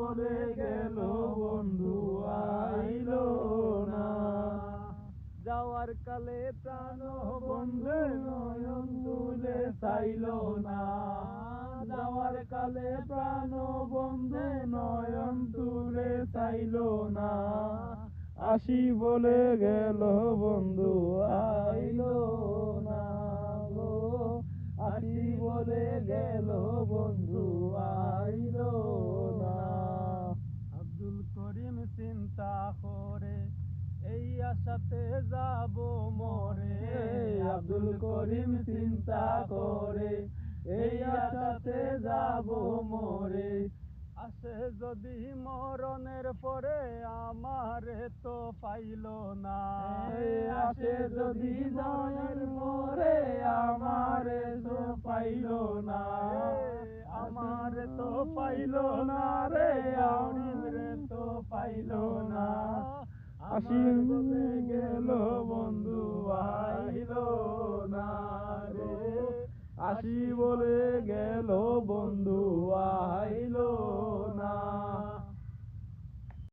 বলে গেল বন্ধু আইলো না। যাওয়ার কালে প্রাণ বন্ধু নয়ন তুলে চাইলো না। যাওয়ার কালে প্রাণ বন্ধু নয়ন তুলে চাইলো না। আসি বলে গেল বন্ধু আইলো না গো। আসি বলে গেল বন্ধু আইলো না। আব্দুল করিম চিন্তা করে এই আশাতে যাব মরে। আব্দুল করিম চিন্তা করে এই আশাতে যাব মরে। আসে যদি মরণের পরে আমারে তো পাইল না। আসে যদি মরণের পরে আমারে তো পাইল না। আমারে তো পাইল না না রে রে, আমারে তো পাইল না। আসি আমার বলে গেল বন্ধু আইলো না রে। আসি